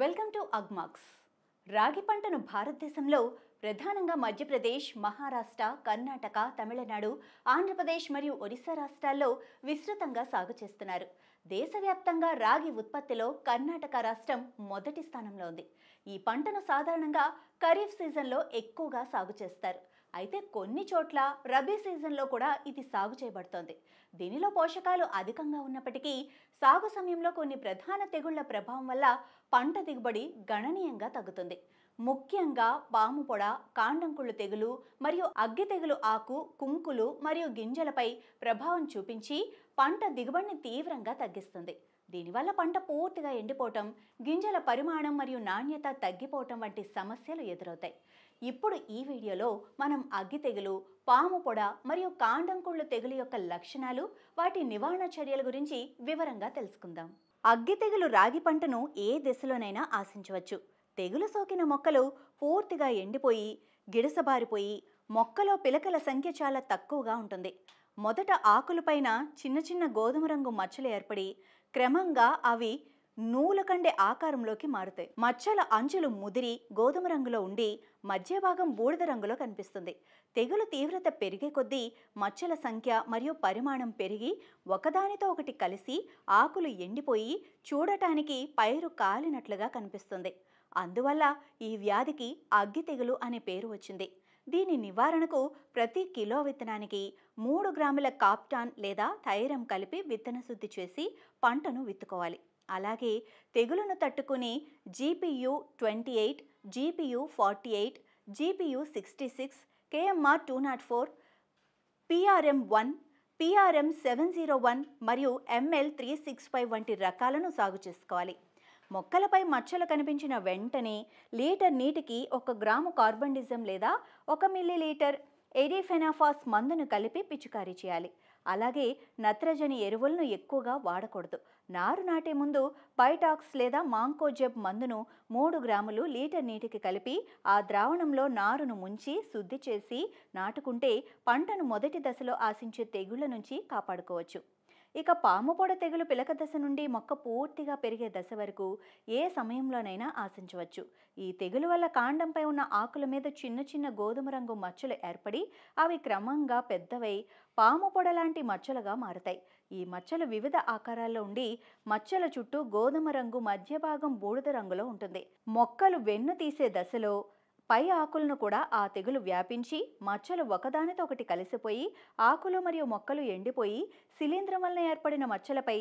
Welcome to Agmax. రాగి పంటను భారతదేశంలో ప్రధానంగా మధ్యప్రదేశ్, మహారాష్ట్ర, కర్ణాటక, తమిళనాడు, ఆంధ్రప్రదేశ్ మరియు ఒడిశా రాష్ట్రాల్లో విస్తృతంగా సాగు చేస్తున్నారు. దేశవ్యాప్తంగా రాగి ఉత్పత్తిలో కర్ణాటక రాష్ట్రం మొదటి స్థానంలో ఉంది. ఈ పంటను సాధారణంగా ఖరీఫ్ సీజన్లో ఎక్కువగా సాగు చేస్తారు. అయితే కొన్ని చోట్ల రబీ సీజన్లో కూడా ఇది సాగు చేయబడుతోంది. దీనిలో పోషకాలు అధికంగా ఉన్నప్పటికీ సాగు సమయంలో కొన్ని ప్రధాన తెగుళ్ల ప్రభావం వల్ల పంట దిగుబడి గణనీయంగా తగ్గుతుంది. ముఖ్యంగా పాము పొడ, కాండంకుళ్ళు తెగులు మరియు అగ్గి తెగులు ఆకు, కుంకులు మరియు గింజలపై ప్రభావం చూపించి పంట దిగుబడిని తీవ్రంగా తగ్గిస్తుంది. దీనివల్ల పంట పూర్తిగా ఎండిపోవటం, గింజల పరిమాణం మరియు నాణ్యత తగ్గిపోవటం వంటి సమస్యలు ఎదురవుతాయి. ఇప్పుడు ఈ వీడియోలో మనం అగ్గి తెగులు, పాము పొడ మరియు కాండంకుళ్ళు తెగులు యొక్క లక్షణాలు, వాటి నివారణ చర్యల గురించి వివరంగా తెలుసుకుందాం. అగ్గి తెగులు రాగి పంటను ఏ దశలోనైనా ఆశించవచ్చు. తెగులు సోకిన మొక్కలు పూర్తిగా ఎండిపోయి, గిడసబారిపోయి, మొక్కలో పిలకల సంఖ్య చాలా తక్కువగా ఉంటుంది. మొదట ఆకులపైన చిన్న చిన్న గోధుమ రంగు మచ్చలు ఏర్పడి క్రమంగా అవి నూలుకండే ఆకారంలోకి మారుతాయి. మచ్చల అంచులు ముదిరి గోధుమ రంగులో ఉండి మధ్య భాగం బూడిద రంగులో కనిపిస్తుంది. తెగులు తీవ్రత పెరిగే కొద్దీ మచ్చల సంఖ్య మరియు పరిమాణం పెరిగి ఒకదానితో ఒకటి కలిసి ఆకులు ఎండిపోయి చూడటానికి పైరు కాలినట్లుగా కనిపిస్తుంది. అందువల్ల ఈ వ్యాధికి అగ్గి తెగులు అనే పేరు వచ్చింది. దీని నివారణకు ప్రతి కిలో విత్తనానికి 3 గ్రాముల కాప్టాన్ లేదా థైరమ్ కలిపి విత్తన శుద్ధి చేసి పంటను విత్తుకోవాలి. అలాగే తెగులును తట్టుకుని GPU 28, GPU 48, GPU 66, KMR 204, PRM 1, PRM 701 మరియు ML 365 వంటి రకాలను సాగు చేసుకోవాలి. మొక్కలపై మచ్చలు కనిపించిన వెంటనే లీటర్ నీటికి 1 గ్రాము కార్బండిజం లేదా 1 మిల్లీలీటర్ ఎడిఫెనాఫాస్ మందును కలిపి పిచికారీ చేయాలి. అలాగే నత్రజని ఎరువులను ఎక్కువగా వాడకూడదు. నారు నాటే ముందు పైటాక్స్ లేదా మాంకోజెబ్ మందును 3 గ్రాములు లీటర్ నీటికి కలిపి ఆ ద్రావణంలో నారును ముంచి శుద్ధి చేసి నాటుకుంటే పంటను మొదటి దశలో ఆశించే తెగుళ్ల నుంచి కాపాడుకోవచ్చు. ఇక పాము పొడ తెగులు పిలక దశ నుండి మొక్క పూర్తిగా పెరిగే దశ వరకు ఏ సమయంలోనైనా ఆశించవచ్చు. ఈ తెగులు వల్ల కాండంపై ఉన్న ఆకుల మీద చిన్న చిన్న గోధుమ రంగు మచ్చలు ఏర్పడి అవి క్రమంగా పెద్దవై పాము పొడ లాంటి మచ్చలుగా మారుతాయి. ఈ మచ్చలు వివిధ ఆకారాల్లో ఉండి మచ్చల చుట్టూ గోధుమ రంగు, మధ్య భాగం బూడిద రంగులో ఉంటుంది. మొక్కలు వెన్ను తీసే దశలో పై ఆకులను కూడా ఆ తెగులు వ్యాపించి మచ్చలు ఒకదానితో ఒకటి కలిసిపోయి ఆకులు మరియు మొక్కలు ఎండిపోయి శిలీంధ్రం వలన ఏర్పడిన మచ్చలపై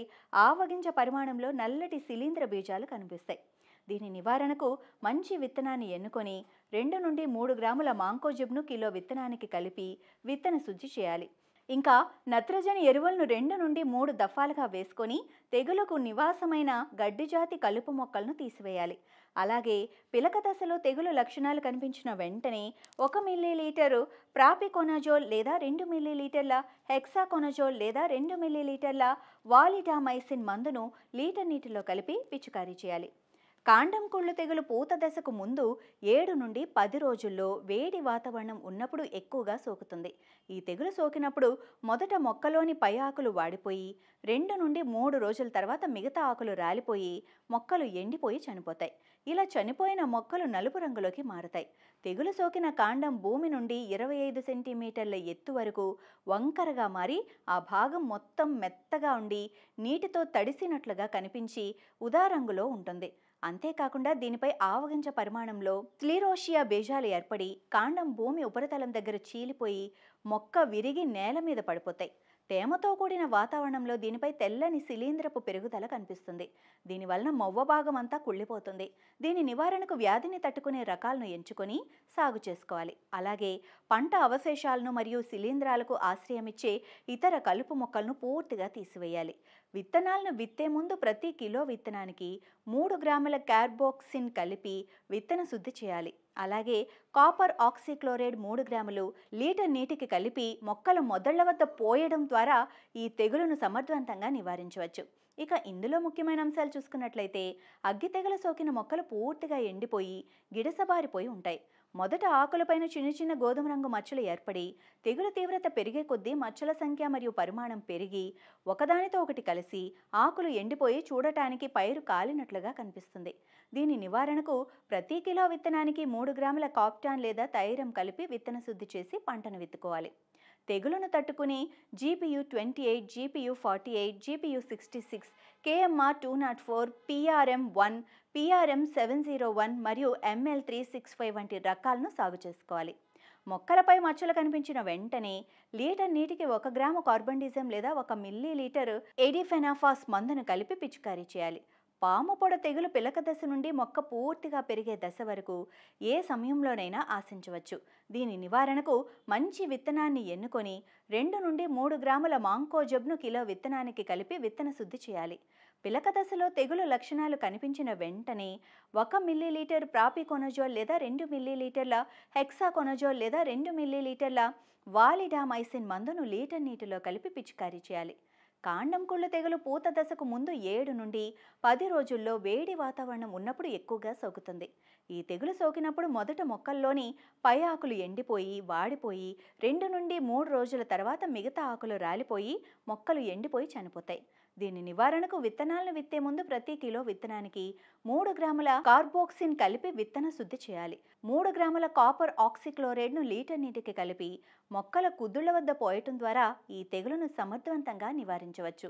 ఆవగింజ పరిమాణంలో నల్లటి శిలీంధ్ర బీజాలు కనిపిస్తాయి. దీని నివారణకు మంచి విత్తనాన్ని ఎన్నుకొని 2 నుండి 3 గ్రాముల మాంకోజెబ్ను కిలో విత్తనానికి కలిపి విత్తన శుద్ధి చేయాలి. ఇంకా నత్రజని ఎరువులను 2 నుండి 3 దఫాలుగా వేసుకొని తెగులుకు నివాసమైన గడ్డి జాతి కలుపు మొక్కలను తీసివేయాలి. అలాగే పిలక దశలో తెగులు లక్షణాలు కనిపించిన వెంటనే 1 మిల్లీలీటరు ప్రాపికోనజోల్ లేదా 2 మిల్లీలీటర్ల హెక్సాకోనజోల్ లేదా 2 మిల్లీలీటర్ల వాలిడామైసిన్ మందును లీటర్ నీటిలో కలిపి పిచికారీ చేయాలి. కాండం కుళ్ళు తెగులు పూత దశకు ముందు 7 నుండి 10 రోజుల్లో వేడి వాతావరణం ఉన్నప్పుడు ఎక్కువగా సోకుతుంది. ఈ తెగులు సోకినప్పుడు మొదట మొక్కలోని పై ఆకులు వాడిపోయి 2 నుండి 3 రోజుల తర్వాత మిగతా ఆకులు రాలిపోయి మొక్కలు ఎండిపోయి చనిపోతాయి. ఇలా చనిపోయిన మొక్కలు నలుపు రంగులోకి మారుతాయి. తెగులు సోకిన కాండం భూమి నుండి 25 సెంటీమీటర్ల ఎత్తు వరకు వంకరగా మారి ఆ భాగం మొత్తం మెత్తగా ఉండి నీటితో తడిసినట్లుగా కనిపించి ఉదా రంగులో ఉంటుంది. అంతేకాకుండా దీనిపై ఆవగింజ పరిమాణంలో స్క్లిరోషియా బీజాలు ఏర్పడి కాండం భూమి ఉపరితలం దగ్గర చీలిపోయి మొక్క విరిగి నేల మీద పడిపోతాయి. తేమతో కూడిన వాతావరణంలో దీనిపై తెల్లని శిలీంధ్రపు పెరుగుదల కనిపిస్తుంది. దీనివలన మొవ్వ భాగం అంతా కుళ్ళిపోతుంది. దీని నివారణకు వ్యాధిని తట్టుకునే రకాలను ఎంచుకొని సాగు చేసుకోవాలి. అలాగే పంట అవశేషాలను మరియు శిలీంధ్రాలకు ఆశ్రయమిచ్చే ఇతర కలుపు మొక్కలను పూర్తిగా తీసివేయాలి. విత్తనాలను విత్తే ముందు ప్రతి కిలో విత్తనానికి 3 గ్రాముల కార్బోక్సిన్ కలిపి విత్తన శుద్ధి చేయాలి. అలాగే కాపర్ ఆక్సిక్లోరైడ్ 3 గ్రాములు లీటర్ నీటికి కలిపి మొక్కల మొదళ్ల వద్ద పోయడం ద్వారా ఈ తెగులును సమర్థవంతంగా నివారించవచ్చు. ఇక ఇందులో ముఖ్యమైన అంశాలు చూసుకున్నట్లయితే అగ్గి తెగులు సోకిన మొక్కలు పూర్తిగా ఎండిపోయి గిడసబారిపోయి ఉంటాయి. మొదట ఆకులపైన చిన్న చిన్న గోధుమ రంగు మచ్చలు ఏర్పడి తెగులు తీవ్రత పెరిగే కొద్దీ మచ్చల సంఖ్య మరియు పరిమాణం పెరిగి ఒకదానితో ఒకటి కలిసి ఆకులు ఎండిపోయి చూడటానికి పైరు కాలినట్లుగా కనిపిస్తుంది. దీని నివారణకు ప్రతి కిలో విత్తనానికి 3 గ్రాముల కాప్టాన్ లేదా థైరం కలిపి విత్తన శుద్ధి చేసి పంటను విత్తుకోవాలి. తెగులును తట్టుకుని GPU 28, GPU 48, GPU 66, KMR 204, PRM 1, PRM 701 మరియు ML 365 వంటి రకాలను సాగు చేసుకోవాలి. మొక్కలపై మచ్చలు కనిపించిన వెంటనే లీటర్ నీటికి 1 గ్రాము కార్బండిజం లేదా 1 మిల్లీలీటర్ ఎడిఫెనాఫాస్ మందును కలిపి పిచికారీ చేయాలి. పాము పొడ తెగులు పిలక దశ నుండి మొక్క పూర్తిగా పెరిగే దశ వరకు ఏ సమయంలోనైనా ఆశించవచ్చు. దీని నివారణకు మంచి విత్తనాన్ని ఎన్నుకొని 2 నుండి 3 గ్రాముల మాంకోజబ్ను కిలో విత్తనానికి కలిపి విత్తన శుద్ధి చేయాలి. పిలక దశలో తెగులు లక్షణాలు కనిపించిన వెంటనే 1 మిల్లీలీటర్ ప్రాపికొనజోల్ లేదా 2 మిల్లీలీటర్ల హెక్సాకొనజోల్ లేదా 2 మిల్లీలీటర్ల వాలిడామైసిన్ మందును లీటర్ నీటిలో కలిపి పిచికారీ చేయాలి. కాండం కుళ్ళు తెగులు పూత దశకు ముందు 7 నుండి 10 రోజుల్లో వేడి వాతావరణం ఉన్నప్పుడు ఎక్కువగా సోకుతుంది. ఈ తెగులు సోకినప్పుడు మొదట మొక్కల్లోని పై ఆకులు ఎండిపోయి వాడిపోయి 2 నుండి 3 రోజుల తర్వాత మిగతా ఆకులు రాలిపోయి మొక్కలు ఎండిపోయి చనిపోతాయి. దీని నివారణకు విత్తనాలను విత్తే ముందు ప్రతి కిలో విత్తనానికి 3 గ్రాముల కార్బోక్సిన్ కలిపి విత్తన శుద్ధి చేయాలి. 3 గ్రాముల కాపర్ ఆక్సిక్లోరైడ్ను లీటర్ నీటికి కలిపి మొక్కల కుదుళ్ల వద్ద పోయటం ద్వారా ఈ తెగులును సమర్థవంతంగా నివారించవచ్చు.